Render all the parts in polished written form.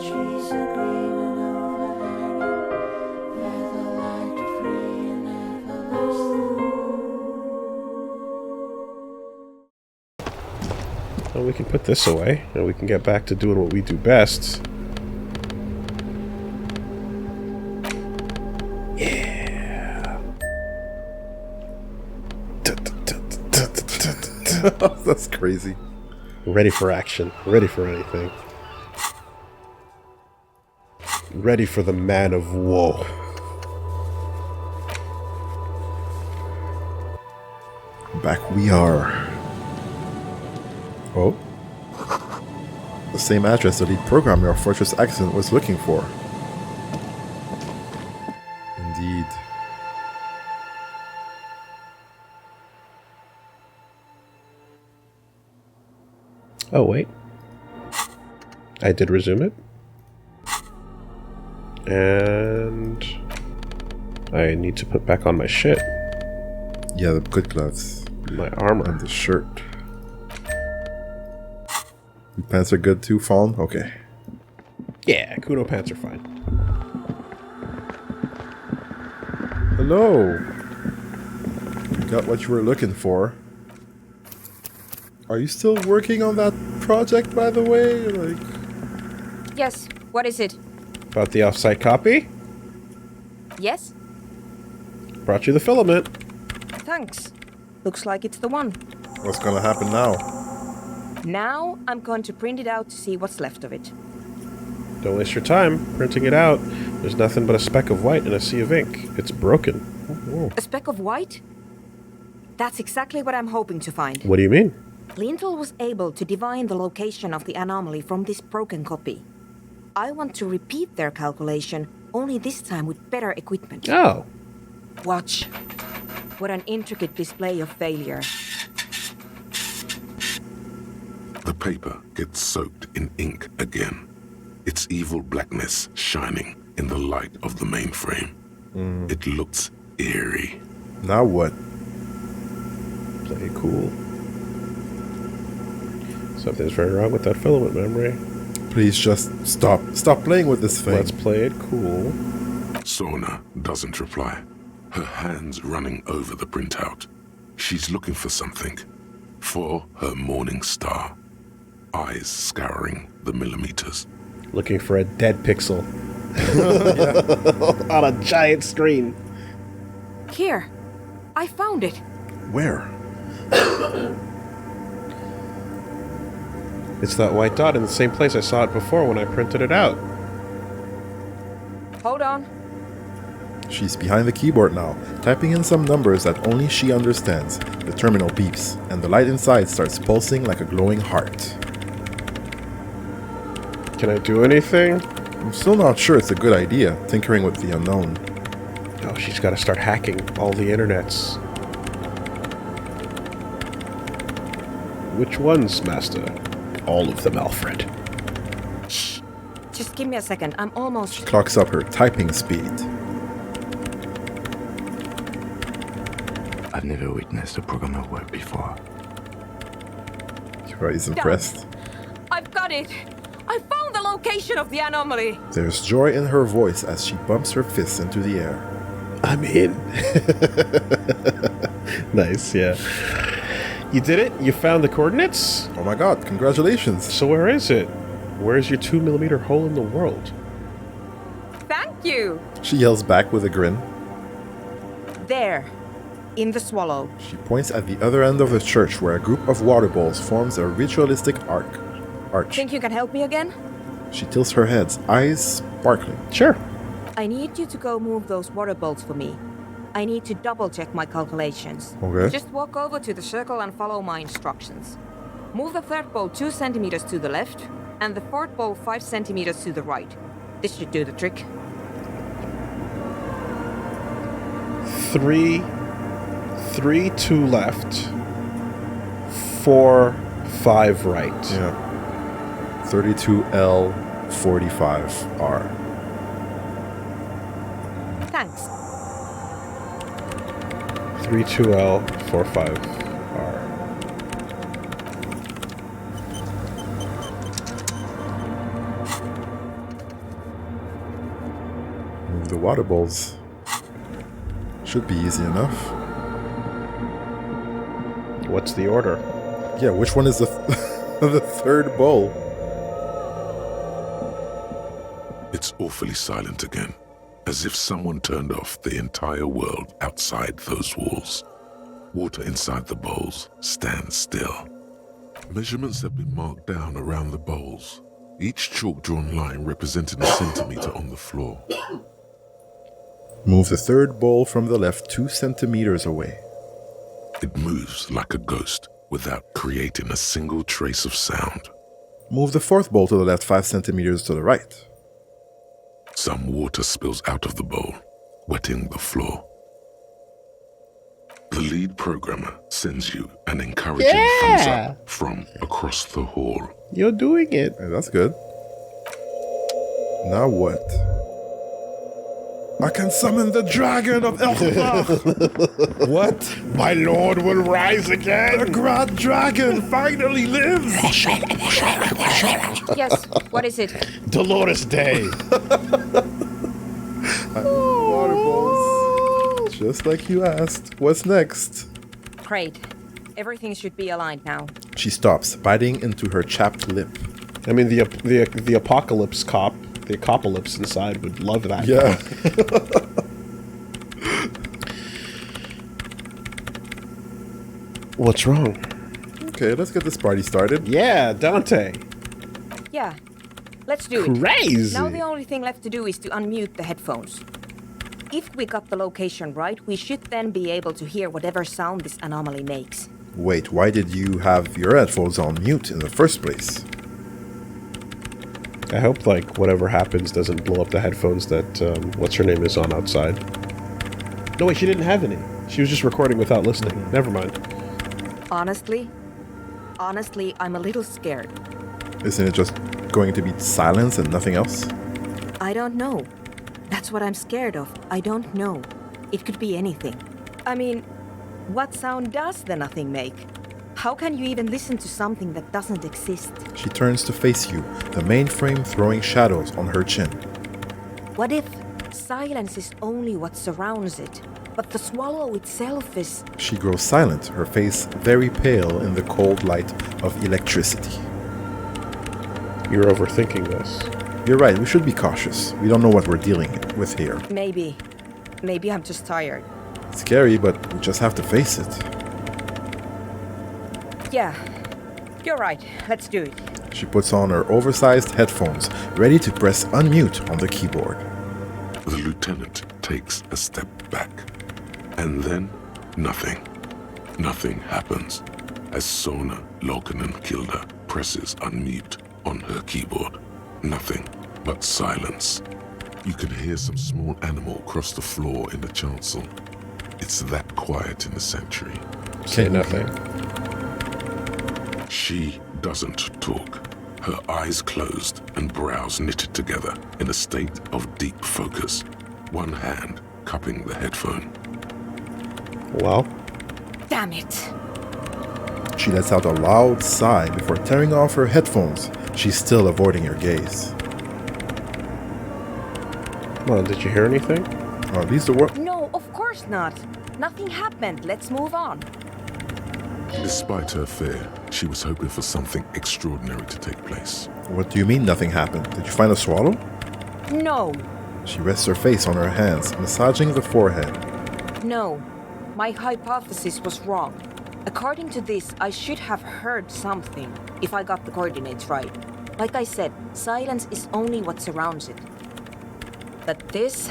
trees are green and overhanging, where the light free and everlasting. Well, we can put this away, and we can get back to doing what we do best. Yeah. That's crazy. Ready for action. Ready for anything. Ready for the man of woe. Back we are. Oh? The same address the lead programmer of Fortress Accident was looking for. Indeed. Oh, wait. I did resume it. And I need to put back on my shit. Yeah, the good gloves. My armor. And the shirt. Your pants are good too, Fawn? Okay. Yeah, Kudo pants are fine. Hello. Got what you were looking for. Are you still working on that project, by the way? Like, Yes, what is it? About the off-site copy? Yes? Brought you the filament. Thanks. Looks like it's the one. what's gonna happen now? Now I'm going to print it out to see what's left of it. Don't waste your time printing it out. There's nothing but a speck of white and a sea of ink. It's broken. Whoa. A speck of white? That's exactly what I'm hoping to find. What do you mean? Lintel was able to divine the location of the anomaly from this broken copy. I want to repeat their calculation, only this time with better equipment. Oh. Watch. What an intricate display of failure. The paper gets soaked in ink again, its evil blackness shining in the light of the mainframe. It looks eerie. Now what? Play it cool. Something's very wrong with that filament memory. Please just stop. Stop playing with this thing. Let's play it cool. Sona doesn't reply, her hands running over the printout. She's looking for something, for her morning star, eyes scouring the millimeters. Looking for a dead pixel. On a giant screen. Here. I found it. Where? It's that white dot in the same place I saw it before when I printed it out. Hold on. She's behind the keyboard now, typing in some numbers that only she understands. The terminal beeps, and the light inside starts pulsing like a glowing heart. Can I do anything? I'm still not sure it's a good idea, tinkering with the unknown. Oh, she's got to start hacking all the internets. Which ones, Master? All of them, Alfred. Shh. Just give me a second. I'm almost... Clocks up her typing speed. I've never witnessed a programmer work before. He's impressed. I've got it. I found the location of the anomaly. There's joy in her voice as she bumps her fists into the air. I'm in. Nice, yeah. You did it? You found the coordinates? Oh my god, congratulations! So where is it? Where's your 2mm hole in the world? Thank you. She yells back with a grin. There. In the swallow. She points at the other end of the church where a group of water bowls forms a ritualistic arch. Think you can help me again? She tilts her head, eyes sparkling. Sure. I need you to go move those water bolts for me. I need to double check my calculations. Okay. Just walk over to the circle and follow my instructions. Move the third bolt 2 centimeters to the left, and the fourth bolt 5 centimeters to the right. This should do the trick. 3, 2 left, 4, 5 right. Yeah. 32L 45R. Thanks. 32L 45R. The water bowls. Should be easy enough. What's the order? Yeah, which one is the the third bowl? It's awfully silent again, as if someone turned off the entire world outside those walls. Water inside the bowls stands still. Measurements have been marked down around the bowls, each chalk-drawn line representing a centimeter on the floor. Move the third bowl from the left 2 centimeters away. It moves like a ghost without creating a single trace of sound. Move the fourth bowl to the left 5 centimeters to the right. Some water spills out of the bowl, wetting the floor. The lead programmer sends you an encouraging thumbs up from across the hall. You're doing it. Hey, that's good. Now what? I can summon the dragon of Elfbach! What? My lord will rise The again. Grand Dragon finally lives! Yes, what is it? Dolores Day. Water bowls. Just like you asked. What's next? Great. Everything should be aligned now. She stops, biting into her chapped lip. I mean, the apocalypse cop, the apocalypse inside would love that. Yeah. What's wrong? Okay, let's get this party started. Yeah, Dante. Yeah, let's do it. Crazy. Now the only thing left to do is to unmute the headphones. If we got the location right, we should then be able to hear whatever sound this anomaly makes. Wait, why did you have your headphones on mute in the first place? I hope, like, whatever happens doesn't blow up the headphones that, what's her name is on outside. No, wait, she didn't have any. She was just recording without listening. Never mind. Honestly, I'm a little scared. Isn't it just going to be silence and nothing else? I don't know. That's what I'm scared of. I don't know. It could be anything. I mean, what sound does the nothing make? How can you even listen to something that doesn't exist? She turns to face you, the mainframe throwing shadows on her chin. What if silence is only what surrounds it, but the swallow itself is... She grows silent, her face very pale in the cold light of electricity. You're overthinking this. You're right, we should be cautious. We don't know what we're dealing with here. Maybe I'm just tired. Scary, but we just have to face it. Yeah, you're right. Let's do it. She puts on her oversized headphones, ready to press unmute on the keyboard. The lieutenant takes a step back. And then, nothing. Nothing happens as Sona Lokanen-Kilda presses unmute on her keyboard. Nothing but silence. You can hear some small animal cross the floor in the chancel. It's that quiet in the sanctuary. Say nothing. She doesn't talk. Her eyes closed and brows knitted together in a state of deep focus. One hand cupping the headphone. Well, Damn it. She lets out a loud sigh before tearing off her headphones. She's still avoiding your gaze. come on, did you hear anything? Or at least the word. No, of course not. Nothing happened. Let's move on. Despite her fear, she was hoping for something extraordinary to take place. What do you mean nothing happened? Did you find a swallow? No, She rests her face on her hands, massaging the forehead. no. My hypothesis was wrong. According to this, I should have heard something if I got the coordinates right. Like I said, silence is only what surrounds it. But this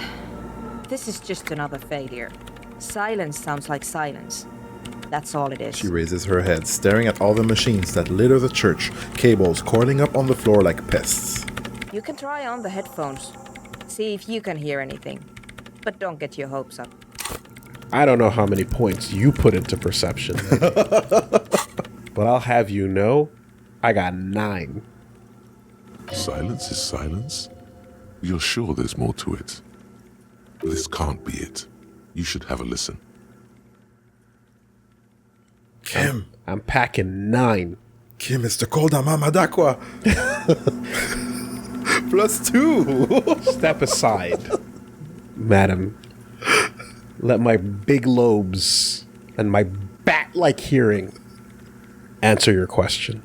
is just another failure. Silence sounds like silence. That's all it is. She raises her head, staring at all the machines that litter the church, cables coiling up on the floor like pests. You can try on the headphones. See if you can hear anything. But don't get your hopes up. I don't know how many points you put into perception. But I'll have you know, I got 9. Silence is silence? You're sure there's more to it? This can't be it. You should have a listen. Kim, I'm packing 9. Kim is the Kolda Mamadakwa. +2. Step aside. Madam, let my big lobes and my bat-like hearing answer your question.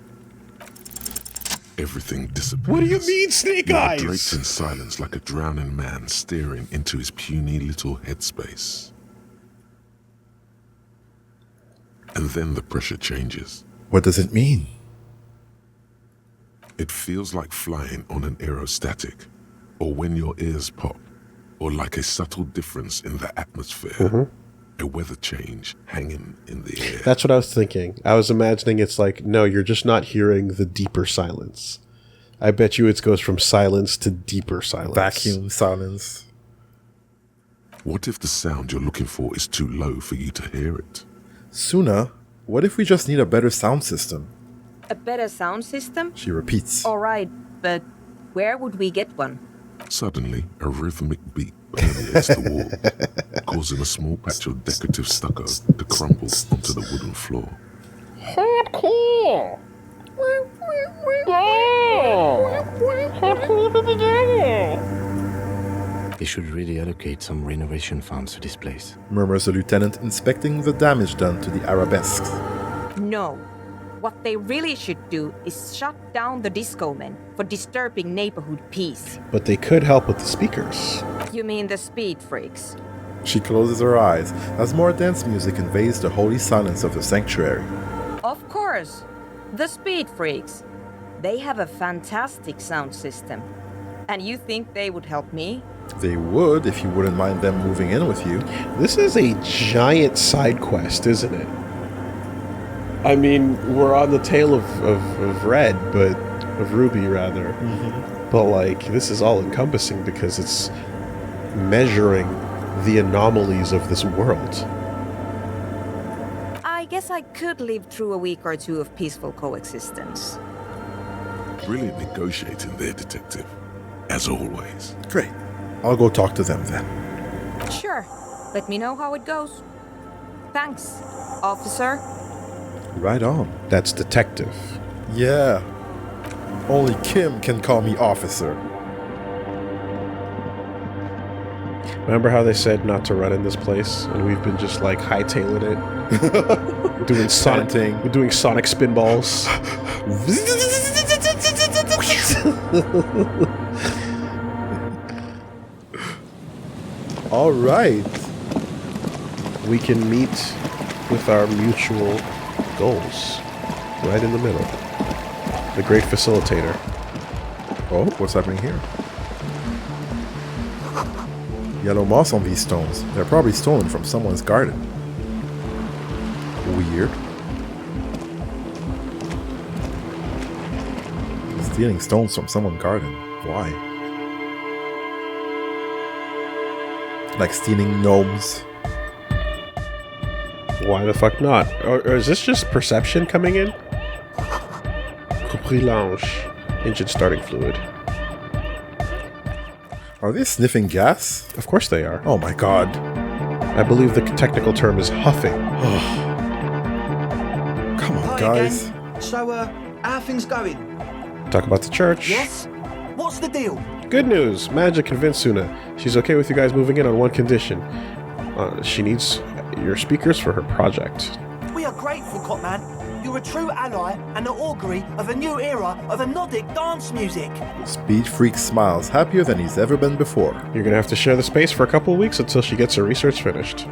Everything disappears. What do you mean, Snake You are Eyes? draped in silence like a drowning man staring into his puny little headspace. And then the pressure changes. What does it mean? It feels like flying on an aerostatic, or when your ears pop, or like a subtle difference in the atmosphere. A weather change hanging in the air. That's what I was thinking. I was imagining it's like, no, you're just not hearing the deeper silence. I bet you it goes from silence to deeper silence. Vacuum silence. What if the sound you're looking for is too low for you to hear it? Suna, what if we just need a better sound system? A better sound system? She repeats. All right, but where would we get one? Suddenly, a rhythmic beat permeates the wall, causing a small patch of decorative stucco to crumble onto the wooden floor. Hardcore! They should really allocate some renovation funds to this place. Murmurs the lieutenant, inspecting the damage done to the arabesques. No. What they really should do is shut down the disco men for disturbing neighborhood peace. But they could help with the speakers. You mean the speed freaks? She closes her eyes as more dance music invades the holy silence of the sanctuary. Of course. The speed freaks. They have a fantastic sound system. And you think they would help me? They would if you wouldn't mind them moving in with you. This is a giant side quest, isn't it? I mean, we're on the tail of Red, but of Ruby, rather. But, like, this is all encompassing because it's measuring the anomalies of this world. I guess I could live through a week or two of peaceful coexistence. Brilliant negotiating there, Detective. As always. Great. I'll go talk to them then. Sure. Let me know how it goes. Thanks, officer. Right on. That's detective. Yeah. Only Kim can call me officer. Remember how they said not to run in this place, and we've been just like hightailing it, doing Chanting. we're doing sonic spinballs. All right. We can meet with our mutual goals right in the middle. The great facilitator. Oh, what's happening here? Yellow moss on these stones. They're probably stolen from someone's garden. Weird. Stealing stones from someone's garden. Why? Like stealing gnomes. Why the fuck not? Or is this just perception coming in? Compris lounge. Engine starting fluid. Are they sniffing gas? Of course they are. Oh my god. I believe the technical term is huffing. Come on, Hi guys. again. So, how are things going? Talk about the church. Yes? What's the deal? Good news. Managed to convince Suna. She's okay with you guys moving in on one condition. She needs your speakers for her project. We are grateful, Copman. You're a true ally and the augury of a new era of Nordic dance music. Speed Freak smiles, happier than he's ever been before. You're gonna have to share the space for a couple of weeks until she gets her research finished.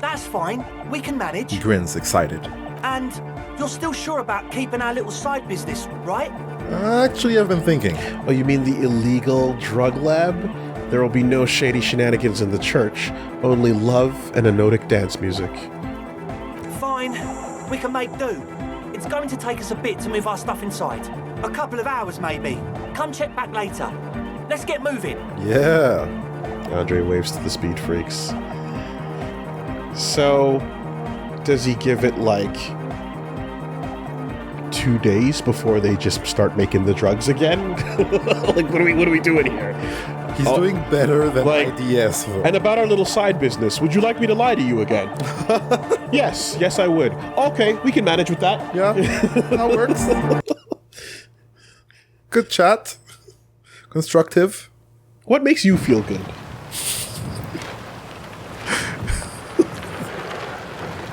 That's fine. We can manage. He grins, excited. And you're still sure about keeping our little side business, right? Actually, I've been thinking. Oh, you mean the illegal drug lab? There will be no shady shenanigans in the church, only love and anotic dance music. Fine. We can make do. It's going to take us a bit to move our stuff inside. A couple of hours, maybe. Come check back later. Let's get moving. Yeah. Andre waves to the speed freaks. So, does he give it like 2 days before they just start making the drugs again? Like, what are we doing here? He's doing better than like- IDS. Though. And about our little side business, would you like me to lie to you again? Yes, I would. Okay, we can manage with that. Yeah, that works. Good chat. Constructive. What makes you feel good?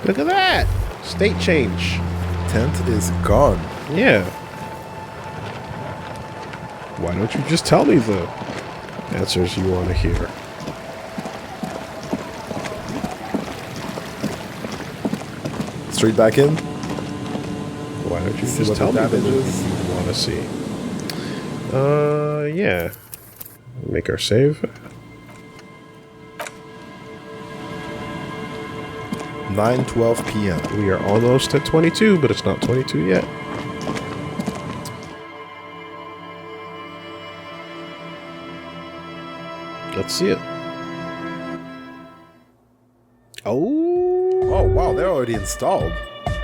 Look at that! State change. Tent is gone. Yeah. Why don't you just tell me the answers you want to hear? Straight back in. Why don't you See just what tell the me the damage movie is? you want to see? Yeah. Make our save. 9:12 p.m. We are almost at 22, but it's not 22 yet. Let's see it. Oh, Oh wow, they're already installed.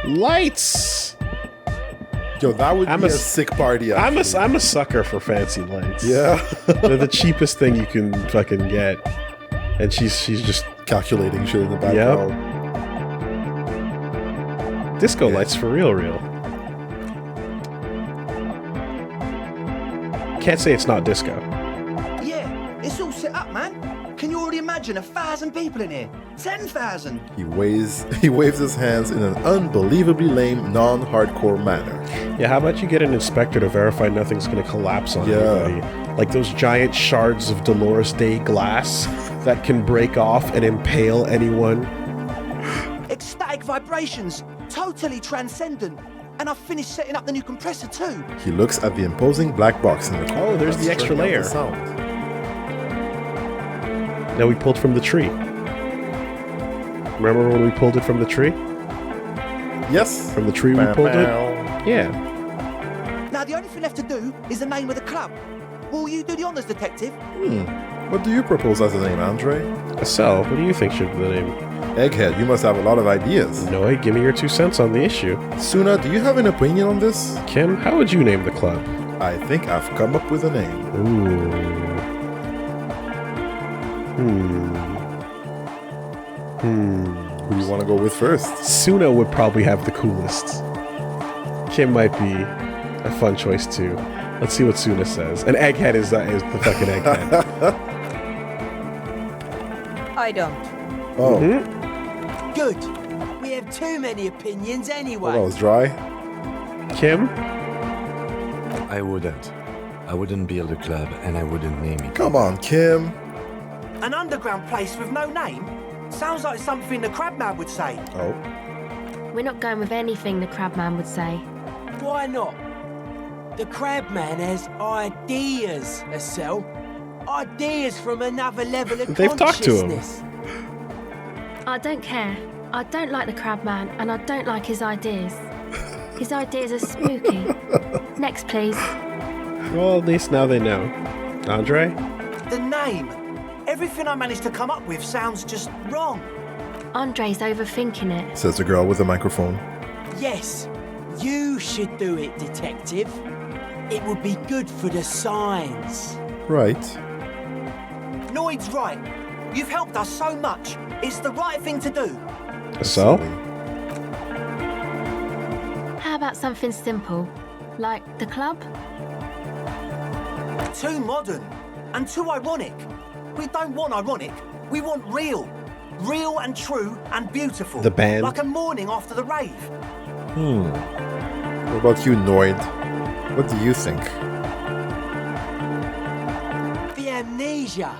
lights! Yo, that would I'm be a a s- sick party. I'm Actually. a sucker for fancy lights. Yeah. They're the cheapest thing you can fucking get. And she's just Calculating shit in the background. disco lights for real. Can't say it's not disco. Yeah, it's all set up, man. Can you already imagine 1,000 people in here? 10,000. He waves his hands in an unbelievably lame, non-hardcore manner. Yeah, how about you get an inspector to verify nothing's gonna collapse on Yeah. anybody? Like those giant shards of Dolores Day glass that can break off and impale anyone. Ecstatic vibrations, totally transcendent. And I've finished setting up the new compressor too. He looks at the imposing black box in the corner. Oh, there's the that's extra shutting out layer. the sound. That we pulled from the tree. Remember when we pulled it from the tree? Yes. From the tree we pulled it? Yeah. Now the only thing left to do is the name of the club. Will you do the honors, detective? What do you propose as a name, Andre? So, what do you think should be the name? Egghead, you must have a lot of ideas. Noe, give me your 2 cents on the issue. Suna, do you have an opinion on this? Kim, how would you name the club? I think I've come up with a name. Ooh. Who do you want to go with first? Suna would probably have the coolest. Kim might be a fun choice too. Let's see what Suna says. And Egghead is the fucking Egghead. I don't. Oh, Good. We have too many opinions well, anyway. that was dry. Kim? I wouldn't build a club and I wouldn't name it. Come on, Kim. An underground place with no name? Sounds like something the Crabman would say. Oh, We're not going with anything the Crabman would say. Why not? The Crabman has ideas, Estelle. Ideas from another level of They've talked to him. consciousness. I don't care. I don't like the Crabman, and I don't like his ideas. His ideas are spooky. Next, please. Well, at least now they know. Andre? The name. Everything I managed to come up with sounds just wrong. Andre's overthinking it. says the girl with the microphone. Yes, you should do it, detective. It would be good for the signs. Right. Noid's right. You've helped us so much. It's the right thing to do. So? How about something simple? Like the club? Too modern and too ironic. We don't want ironic. We want real. Real and true and beautiful. The band? Like a morning after the rave. What about you, Noid? What do you think? The amnesia.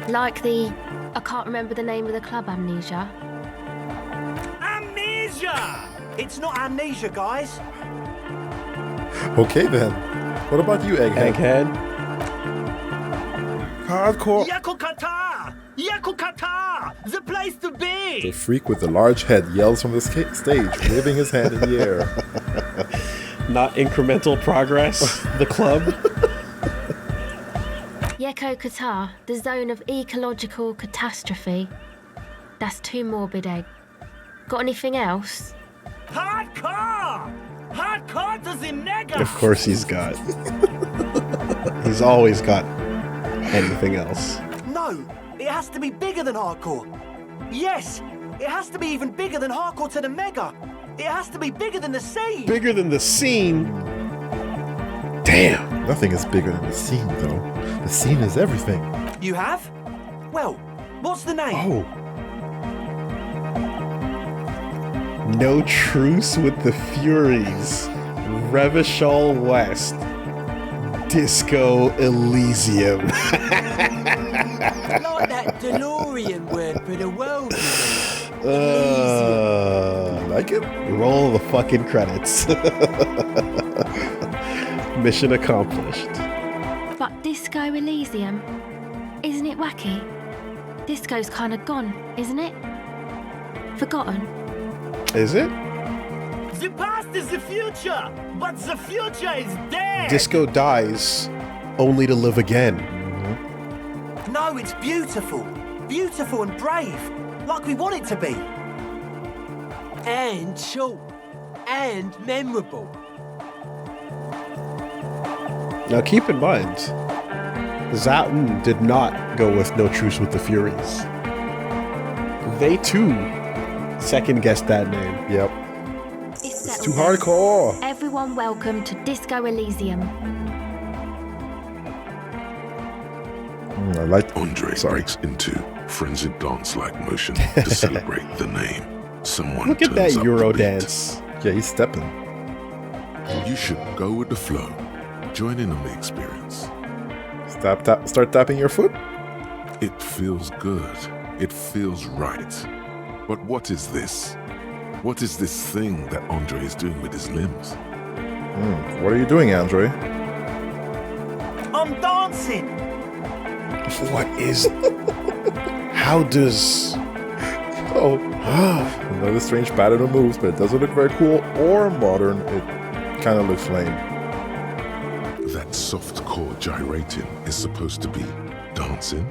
Like the... I can't remember the name of the club, Amnesia. Amnesia! It's not amnesia, guys. Okay then. What about you, Egghead? Egghead? Hardcore. Yakukata! Yakukata! The place to be! The freak with the large head yells from the stage, waving his hand in the air. Not incremental progress. The club? Yeko Qatar, the zone of ecological catastrophe. That's too morbid, Egg. Got anything else? Hardcore! Hardcore to the mega! Of course he's got. He's always got anything else. No, it has to be bigger than hardcore. Yes, it has to be even bigger than hardcore to the mega. It has to be bigger than the scene. Bigger than the scene? Damn. Nothing is bigger than the scene, though. The scene is everything. You have? Well, what's the name? Oh, No Truce with the Furies. Revachol West. Disco Elysium. Like that DeLorean word for the world, you Like it? Roll the fucking credits. Mission accomplished. But Disco Elysium, isn't it wacky? Disco's kind of gone, isn't it? Forgotten. Is it? The past is the future, but the future is dead. Disco dies only to live again. No, it's beautiful. Beautiful and brave. Like we want it to be. And short. And memorable. Now keep in mind, Zaun did not go with No Truce with the Furies. They too second-guessed that name. Yep. It's Too hardcore. Everyone welcome to Disco Elysium. I like. Andre Sorry. breaks into frenzied dance-like motion to celebrate the name. Someone Look at that turns up Euro the beat. dance. Yeah, he's stepping. You should go with the flow. Join in on the experience. Start tapping your foot. It feels good. It feels right. But what is this? What is this thing that Andre is doing with his limbs? What are you doing, Andre? I'm dancing. What is... How does... Oh, another strange pattern of moves, but it doesn't look very cool or modern. It kind of looks lame. That soft core gyrating is supposed to be dancing?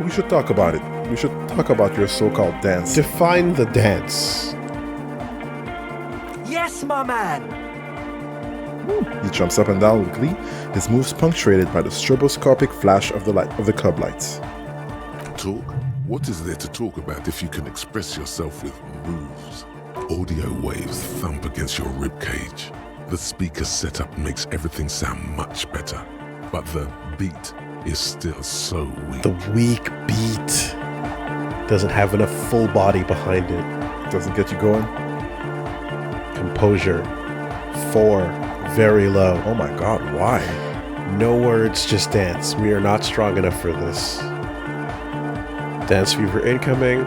We should talk about it. We should talk about your so-called dance. Define the dance. Yes, my man. He jumps up and down with glee, his moves punctuated by the stroboscopic flash of the club lights. Talk? What is there to talk about if you can express yourself with moves? Audio waves thump against your ribcage. The speaker setup makes everything sound much better, but the beat is still so weak. The weak beat doesn't have enough full body behind it. Doesn't get you going. Composure. 4. Very low. Oh my god, why? No words, just dance. We are not strong enough for this. Dance Fever incoming.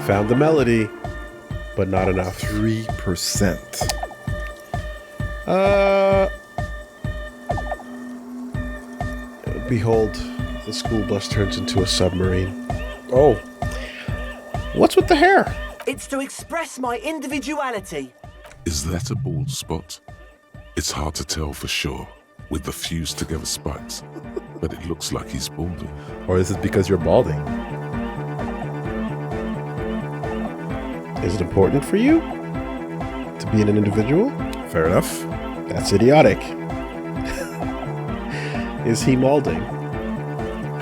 Found the melody, but not enough. 3%. Behold, the school bus turns into a submarine. Oh, What's with the hair? It's to express my individuality. Is that a bald spot? It's hard to tell for sure with the fused together spikes, but it looks like he's balding. or is it because you're balding? Is it important for you to be an individual? Fair enough. That's idiotic. Is he molding?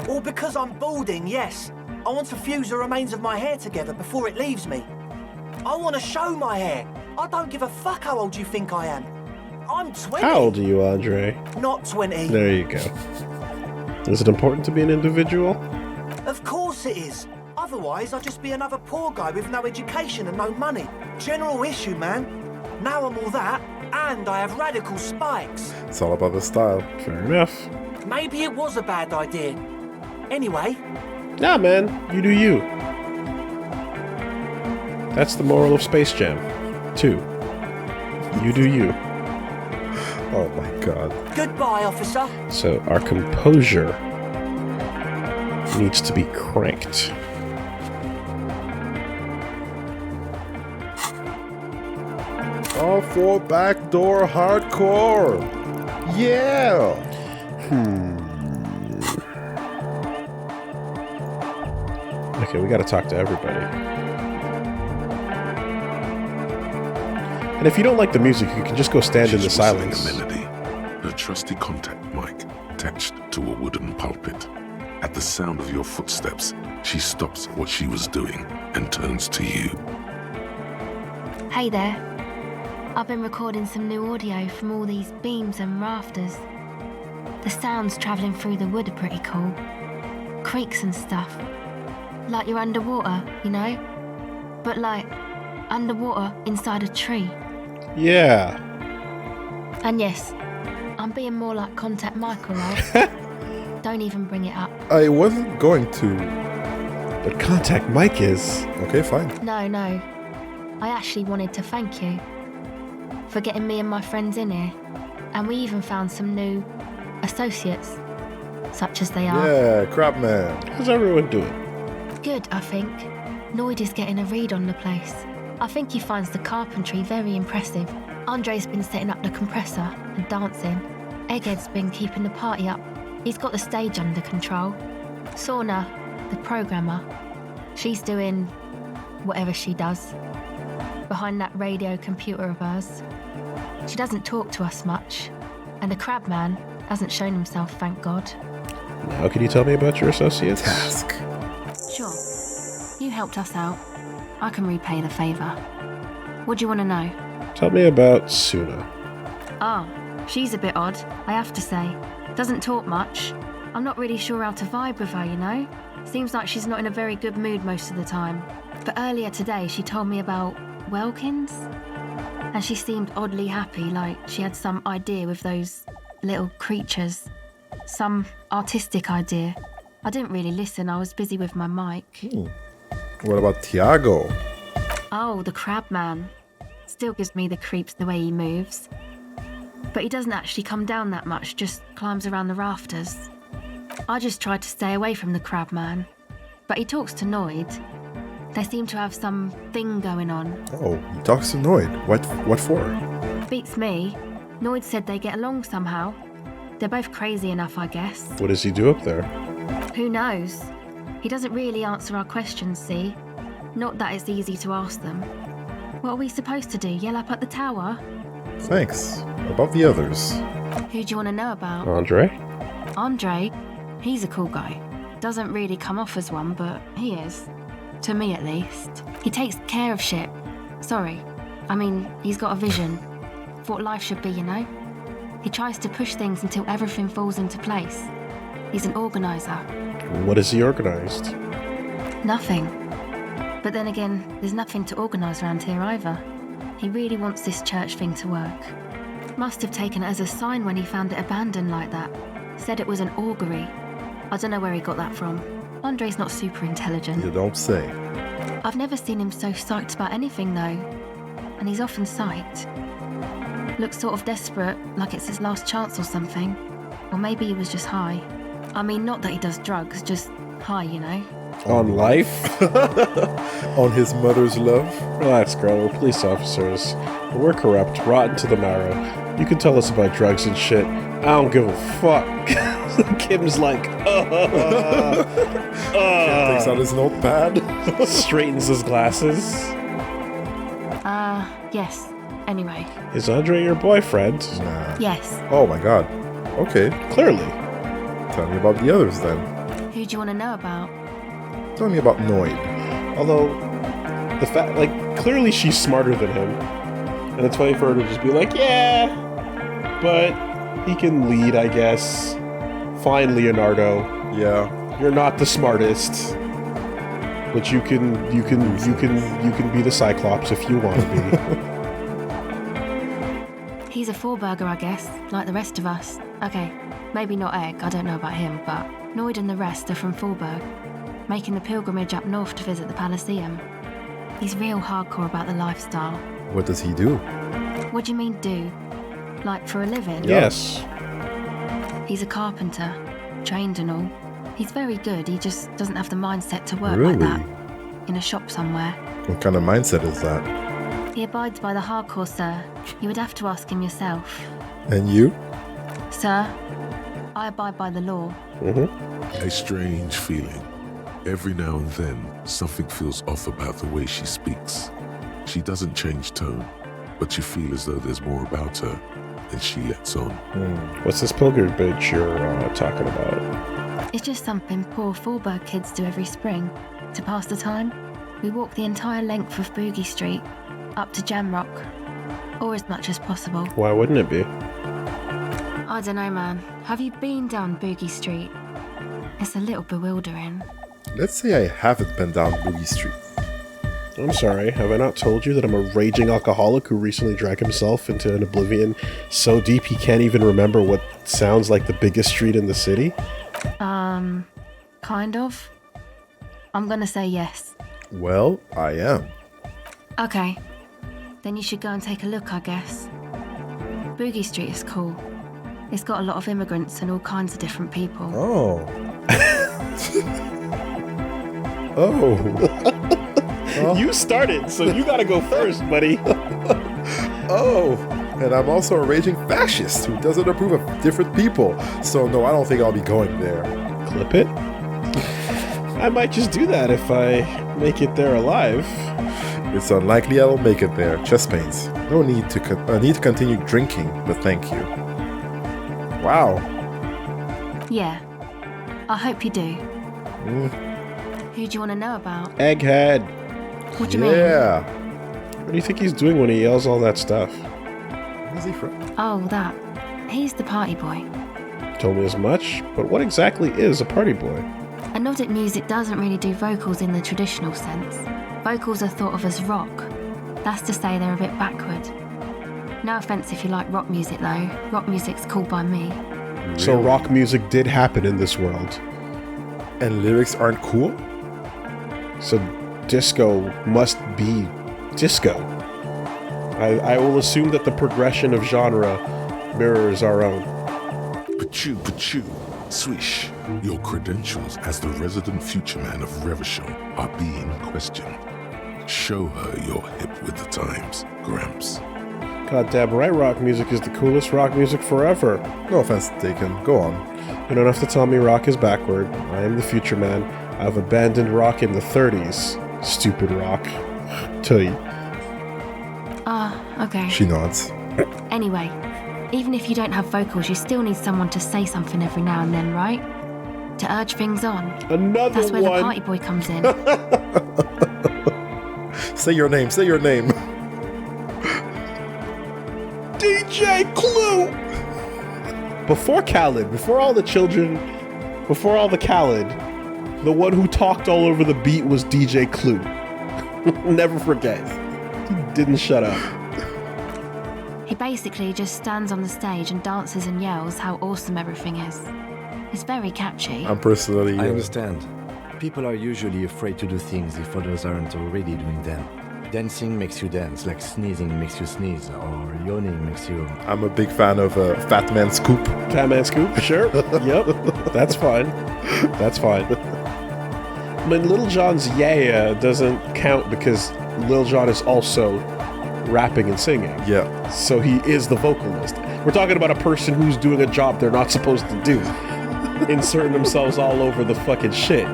Or because I'm balding, yes. I want to fuse the remains of my hair together before it leaves me. I want to show my hair. I don't give a fuck how old you think I am. I'm 20. How old are you, Andre? Not 20. There you go. Is it important to be an individual? Of course it is. Otherwise, I'd just be another poor guy with no education and no money. General issue, man. Now I'm all that, and I have radical spikes. It's all about the style. Fair enough. Maybe it was a bad idea. Anyway, Nah, man. You do you. That's the moral of Space Jam. 2. You do you. Oh my god. goodbye, officer. So our composure needs to be cranked. All for backdoor hardcore. Yeah. Okay, we gotta talk to everybody. And if you don't like the music, you can just go stand in the She's whistling silence. a melody, her trusty contact mic attached to a wooden pulpit. At the sound of your footsteps, she stops what she was doing and turns to you. Hey there. I've been recording some new audio from all these beams and rafters. The sounds travelling through the wood are pretty cool. Creaks and stuff. Like you're underwater, you know? But like, underwater inside a tree. Yeah. And yes, I'm being more like Contact Michael, love. Don't even bring it up. I wasn't going to. But Contact Mike is. Okay, fine. No. I actually wanted to thank you for getting me and my friends in here. And we even found some new associates, such as they are. Yeah, Crabman. How's everyone doing? Good, I think. Noid is getting a read on the place. I think he finds the carpentry very impressive. Andre's been setting up the compressor and dancing. Egghead's been keeping the party up. He's got the stage under control. Sauna, the programmer, she's doing whatever she does behind that radio computer of hers. She doesn't talk to us much, and the Crabman hasn't shown himself, thank God. Now can you tell me about your associates? Task. Sure. You helped us out. I can repay the favour. What do you want to know? Tell me about Suna. Ah, she's a bit odd, I have to say. Doesn't talk much. I'm not really sure how to vibe with her, you know? Seems like she's not in a very good mood most of the time. But earlier today, she told me about Welkins. And she seemed oddly happy, like she had some idea with those little creatures. Some artistic idea. I didn't really listen, I was busy with my mic. What about Tiago? Oh, the Crabman. Still gives me the creeps the way he moves. But he doesn't actually come down that much, just climbs around the rafters. I just tried to stay away from the Crabman. But he talks to Noid. They seem to have some thing going on. Oh, he talks to Noid. What for? Beats me. Noid said they get along somehow. They're both crazy enough, I guess. What does he do up there? Who knows? He doesn't really answer our questions, see? Not that it's easy to ask them. What are we supposed to do, yell up at the tower? Thanks. About the others. Who do you want to know about? Andre? Andre? He's a cool guy. Doesn't really come off as one, but he is. To me, at least. He takes care of shit. Sorry. I mean, he's got a vision. Of what life should be, you know? He tries to push things until everything falls into place. He's an organizer. What has he organized? Nothing. But then again, there's nothing to organise around here either. He really wants this church thing to work. Must have taken it as a sign when he found it abandoned like that. Said it was an augury. I don't know where he got that from. Andre's not super intelligent. You don't say. I've never seen him so psyched about anything though. And he's often psyched. Looks sort of desperate, like it's his last chance or something. Or maybe he was just high. I mean, not that he does drugs, just high, you know? On life? On his mother's love? Relax, girl. We're police officers. We're corrupt, rotten to the marrow. You can tell us about drugs and shit. I don't give a fuck. Kim's like, Takes out his notepad. straightens his glasses. Yes. Anyway. Is Andre your boyfriend? Nah. Yes. Oh my god. Okay. Clearly. Tell me about the others then. Who do you want to know about? Tell me about Noid. Although, the fact, like, clearly she's smarter than him. And it's funny for her to just be like, yeah, but he can lead, I guess. Fine, Leonardo. Yeah. You're not the smartest. But you can be the Cyclops if you want to be. He's a four-burger, I guess, like the rest of us. Okay, maybe not Egg, I don't know about him, but Noid and the rest are from Forberg, making the pilgrimage up north to visit the Elysium. He's real hardcore about the lifestyle. What does he do? What do you mean, do? Like, for a living? Yes. He's a carpenter, trained and all. He's very good, he just doesn't have the mindset to work Really? like that. In a shop somewhere. What kind of mindset is that? He abides by the hardcore, sir. You would have to ask him yourself. And you? Sir, I abide by the law. A strange feeling. Every now and then, something feels off about the way she speaks. She doesn't change tone, but you feel as though there's more about her than she lets on. What's this pilgrimage you're talking about? It's just something poor Forberg kids do every spring. To pass the time, we walk the entire length of Boogie Street, up to Jamrock, or as much as possible. Why wouldn't it be? I don't know, man. Have you been down Boogie Street? It's a little bewildering. Let's say I haven't been down Boogie Street. I'm sorry, have I not told you that I'm a raging alcoholic who recently drank himself into an oblivion so deep he can't even remember what sounds like the biggest street in the city? Kind of. I'm gonna say yes. Well, I am. Okay. Then you should go and take a look, I guess. Boogie Street is cool. It's got a lot of immigrants and all kinds of different people. Oh. Oh. You started, so you gotta go first, buddy. Oh. And I'm also a raging fascist who doesn't approve of different people. So no, I don't think I'll be going there. Clip it. I might just do that if I make it there alive. It's unlikely I'll make it there. Chest pains. No need to need to continue drinking, but thank you. Wow. Yeah. I hope you do. Who do you want to know about? Egghead. What do you mean? Yeah. What do you think he's doing when he yells all that stuff? Where's he from? Oh, that. He's the party boy. Told me as much, but what exactly is a party boy? A nod at music doesn't really do vocals in the traditional sense. Vocals are thought of as rock. That's to say they're a bit backward. No offence if you like rock music though. Rock music's cool by me. So rock music did happen in this world. And lyrics aren't cool? So disco must be disco. I will assume that the progression of genre mirrors our own. Pachoo, swish. Your credentials as the resident future man of Revachol are being questioned. Show her you're hip with the times, Gramps. Goddamn right, rock music is the coolest rock music forever. No offense taken. Go on. You don't have to tell me rock is backward. I am the future man. I've abandoned rock in the 30s. Stupid rock. Tell you. Okay. She nods. Anyway, even if you don't have vocals, you still need someone to say something every now and then, right? To urge things on. Another That's where one. the party boy comes in. Say your name. Say your name. DJ Clue! Before Khaled, before all the children, before all the Khaled, the one who talked all over the beat was DJ Clue. Never forget. He didn't shut up. He basically just stands on the stage and dances and yells how awesome everything is. It's very catchy. I'm personally... I understand. People are usually afraid to do things if others aren't already doing them. Dancing makes you dance, like sneezing makes you sneeze, or yawning makes you... I'm a big fan of Fat Man Scoop. Fat Man Scoop, sure. Yep, that's fine. That's fine. I mean, Lil Jon's yeah doesn't count because Lil Jon is also rapping and singing. Yeah. So he is the vocalist. We're talking about a person who's doing a job they're not supposed to do. Inserting themselves all over the fucking shit.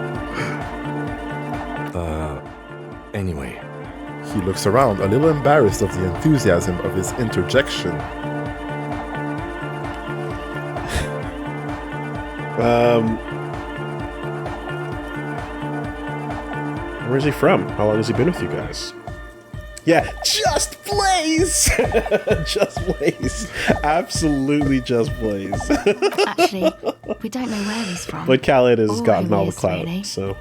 Anyway. He looks around, a little embarrassed of the enthusiasm of his interjection. Where's he from? How long has he been with you guys? Yeah, just Blaze! Just Blaze. Absolutely just Blaze. Actually, we don't know where he's from. But Khaled has Or gotten where all he the is, clout, really. so...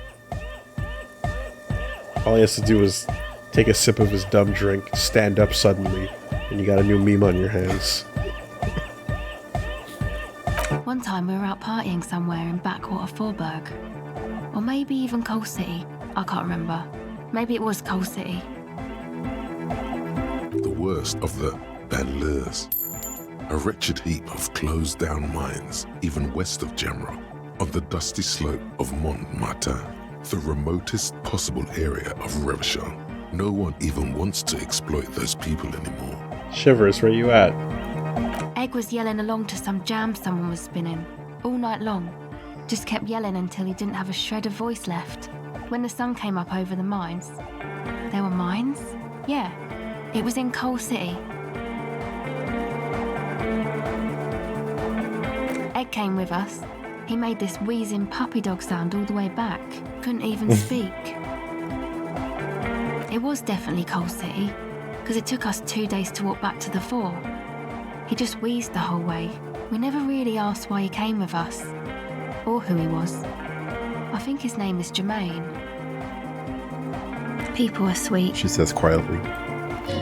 All he has to do is take a sip of his dumb drink, stand up suddenly, and you got a new meme on your hands. One time we were out partying somewhere in backwater Forburg. Or maybe even Coal City. I can't remember. Maybe it was Coal City. The worst of the banlieues. A wretched heap of closed-down mines, even west of Jamrock, on the dusty slope of Montmartin, the remotest possible area of Revachol. No one even wants to exploit those people anymore. Shivers, where you at? Egg was yelling along to some jam someone was spinning, all night long. Just kept yelling until he didn't have a shred of voice left. When the sun came up over the mines. There were mines? Yeah, it was in Coal City. Egg came with us. He made this wheezing puppy dog sound all the way back. Couldn't even speak. It was definitely Coal City, because it took us 2 days to walk back to the fort. He just wheezed the whole way. We never really asked why he came with us, or who he was. I think his name is Jermaine. People are sweet. she says quietly.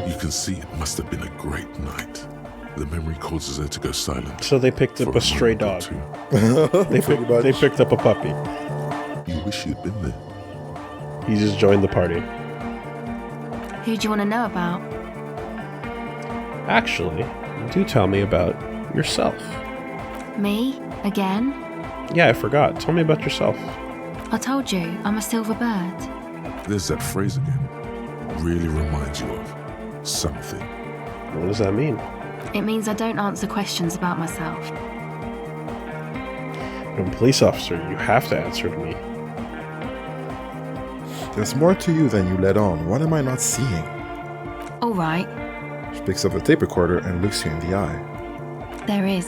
You can see it must have been a great night. The memory causes her to go silent. So they picked up for a stray moment or dog. two. They picked up a puppy. You wish you'd been there. He just joined the party. Who do you want to know about? Actually, do tell me about yourself. Me? Again? Yeah, I forgot. Tell me about yourself. I told you, I'm a silver bird. There's that phrase again. Really reminds you of something. What does that mean? It means I don't answer questions about myself. I'm a police officer. You have to answer to me. There's more to you than you let on. What am I not seeing? All right, She picks up the tape recorder and looks you in the eye. there is.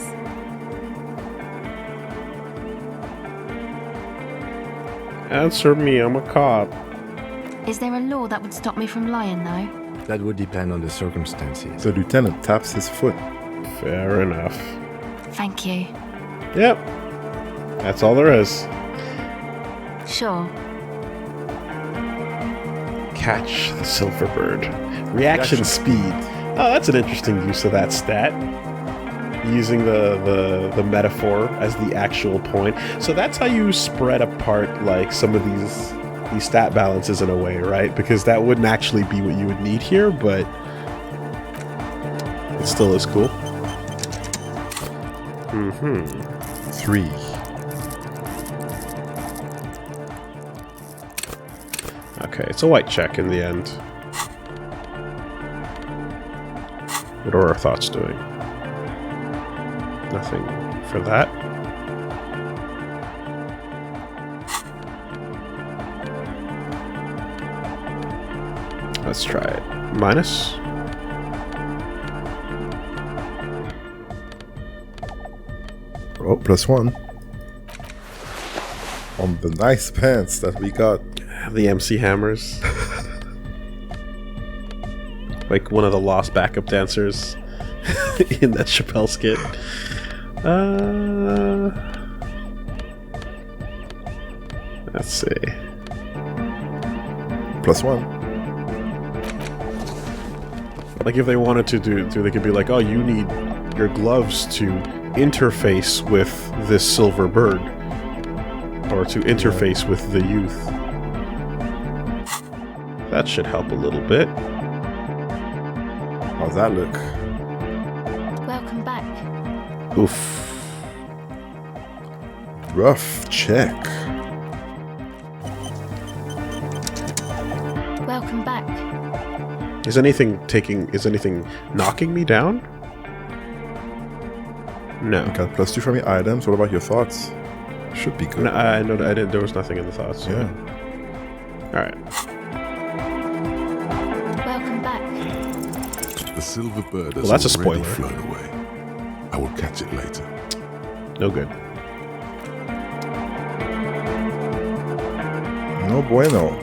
Answer me. I'm a cop. Is there a law that would stop me from lying, though? That would depend on the circumstances. The lieutenant taps his foot. Fair enough. Thank you. Yep. That's all there is. Sure. Catch the silver bird. Reaction speed. Oh, that's an interesting use of that stat. Using the metaphor as the actual point. So that's how you spread apart like some of these stat balances in a way, right? Because that wouldn't actually be what you would need here, but it still is cool. 3. Okay, it's a white check in the end. What are our thoughts doing? Nothing for that. Let's try it. Minus. Oh, +1. On the nice pants that we got. The MC hammers. Like one of the lost backup dancers in that Chappelle skit. Let's see. +1. Like if they wanted to do, they could be like, oh, you need your gloves to interface with this silver bird. Or to interface with the youth. That should help a little bit. How's that look? Welcome back. Oof. Rough check. Welcome back. Is anything knocking me down? No. Got +2 from your items. What about your thoughts? Should be good. No, I know I didn't. There was nothing in the thoughts. Yeah. All right. Welcome back. The silver bird has Well, that's a already spoiler. flown away. I will catch it later. No good. No bueno.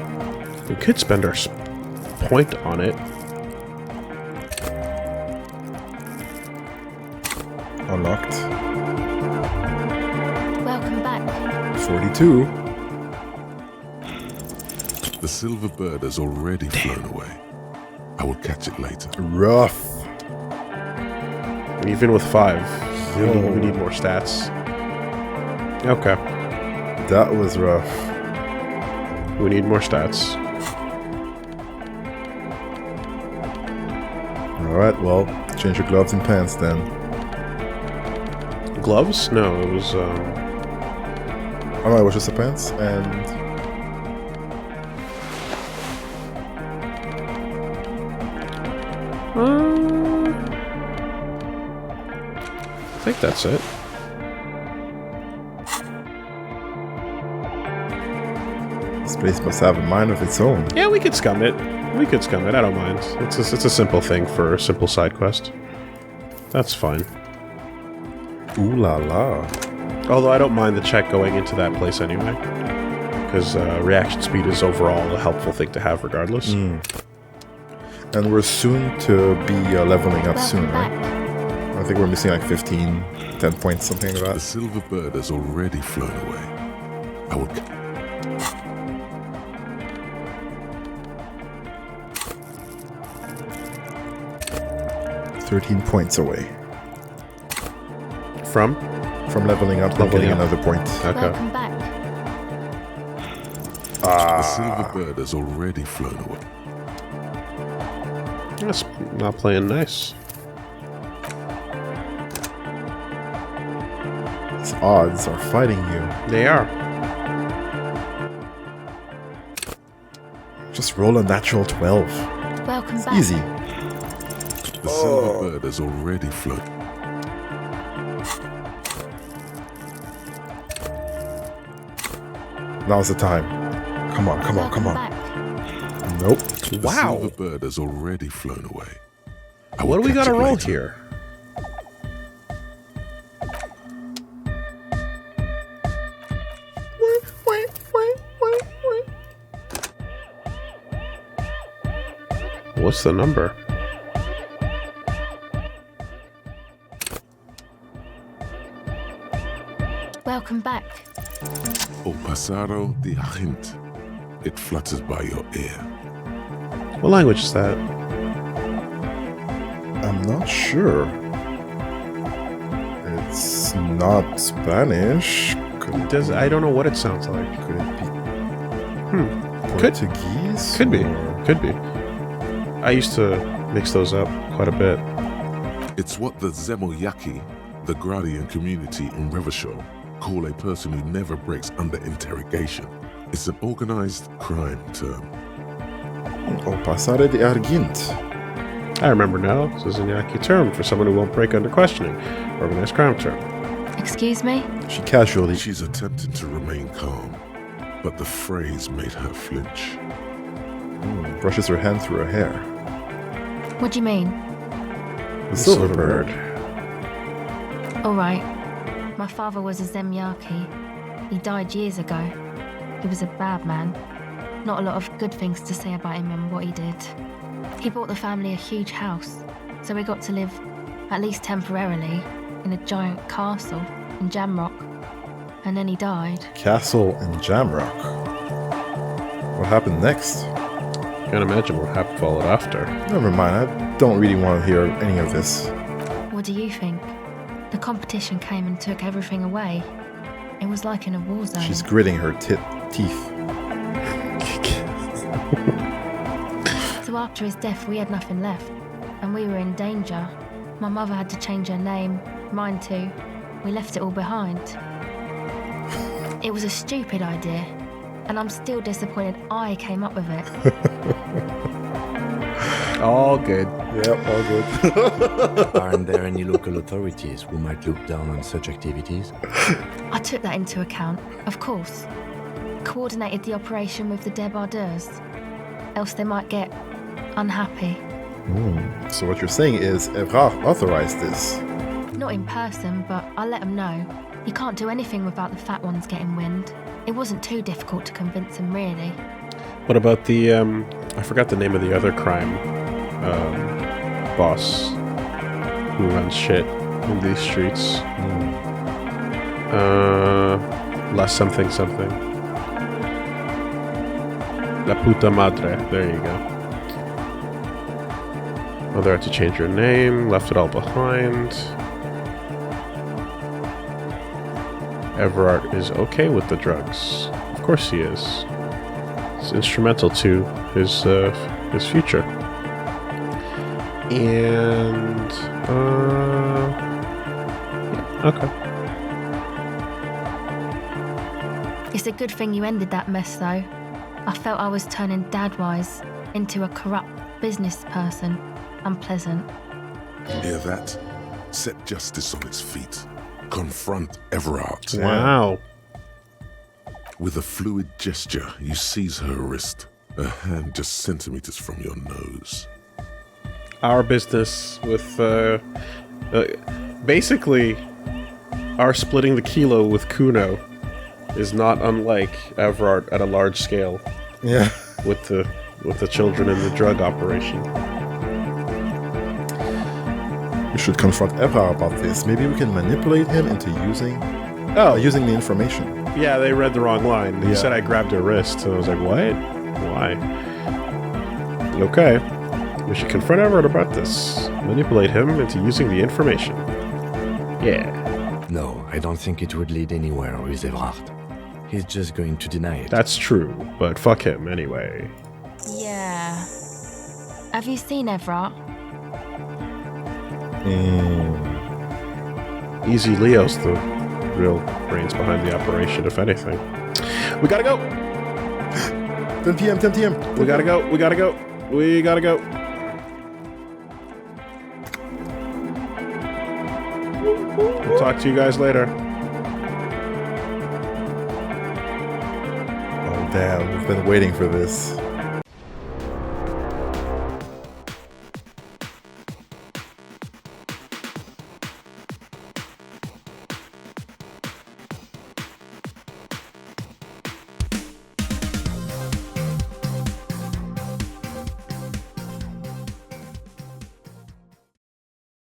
We could spend our point on it. Unlocked. Welcome back. 42. The silver bird has already flown away. I will catch it later. Rough. Even with 5, we need more stats. Okay. That was rough. We need more stats. Alright, well, change your gloves and pants then. Gloves? No, it was. Oh no, it was just the pants and. I think that's it. This place must have a mind of its own. Yeah, we could scum it. I don't mind. It's a simple thing for a simple side quest. That's fine. Ooh la la. Although I don't mind the check going into that place anyway. Because reaction speed is overall a helpful thing to have regardless. And we're soon to be leveling up soon, right? I think we're missing like 15, 10 points, something like The that. silver bird has already flown away. I will. 13 points away From? from leveling up and Leveling getting up. another point. Okay. Welcome back. The silver bird has already flown away. That's not playing nice. These odds are fighting you. They are. Just roll a natural 12. Welcome back. Easy. The silver bird has already flown. Now's the time. Come on, come on, come Welcome on. back. Nope. The Wow. silver bird has already flown away. I What will do we catch got to it roll later. here? What's the number? Welcome back. O pasaro de agint. It flutters by your ear. What language is that? I'm not sure. It's not Spanish. I don't know what it sounds like. Could it be Could Portuguese? could be. or- Could be. I used to mix those up quite a bit. It's what the Zemoyaki, the Gradian community in Revachol, call a person who never breaks under interrogation. It's an organized crime term. O pasare de argint. I remember now. This is an Yaki term for someone who won't break under questioning. Organized crime term. Excuse me? She casually. She's attempted to remain calm, but the phrase made her flinch. brushes her hand through her hair. What do you mean? The silver bird. Alright. My father was a Zemyaki. He died years ago. He was a bad man. Not a lot of good things to say about him and what he did. He bought the family a huge house, so we got to live, at least temporarily, in a giant castle in Jamrock. And then he died. Castle in Jamrock. What happened next? Can't imagine what happened followed after. Never mind, I don't really want to hear any of this. What do you think? The competition came and took everything away. It was like in a war zone. She's gritting her teeth. So after his death, we had nothing left, and we were in danger. My mother had to change her name, mine too. We left it all behind. It was a stupid idea, and I'm still disappointed I came up with it. All good. Yep, all good. Aren't there any local authorities who might look down on such activities? I took that into account, of course. Coordinated the operation with the débardeurs, else they might get unhappy. So what you're saying is Evrard authorized this. Not in person, but I let them know. You can't do anything without the fat ones getting wind. It wasn't too difficult to convince them, really. What about the, I forgot the name of the other crime boss who runs shit in these streets. La something something. La puta madre. There you go. Mother had to change her name, left it all behind. Everard is okay with the drugs. Of course he is. It's instrumental to his future. And yeah, okay. It's a good thing you ended that mess, though. I felt I was turning Dadwise into a corrupt business person. Unpleasant. Hear that? Set justice on its feet. Confront Everard. Wow. With a fluid gesture, you seize her wrist, a hand just centimeters from your nose. Our business with basically our splitting the kilo with Kuno is not unlike Everard at a large scale Yeah. with the children in the drug operation. We should confront Evrard about this. Maybe we can manipulate him into using the information. Yeah, they read the wrong line. He Yeah. said I grabbed her wrist, and I was like, what? Why? Okay. We should confront Everett about this. Manipulate him into using the information. Yeah. No, I don't think it would lead anywhere with Everard. He's just going to deny it. That's true, but fuck him anyway. Yeah. Have you seen Everard? Easy Leo's the real brains behind the operation, if anything. We gotta go! 10 p.m., 10 p.m. We gotta go, we gotta go, we gotta go. We'll talk to you guys later. Oh, damn. We've been waiting for this.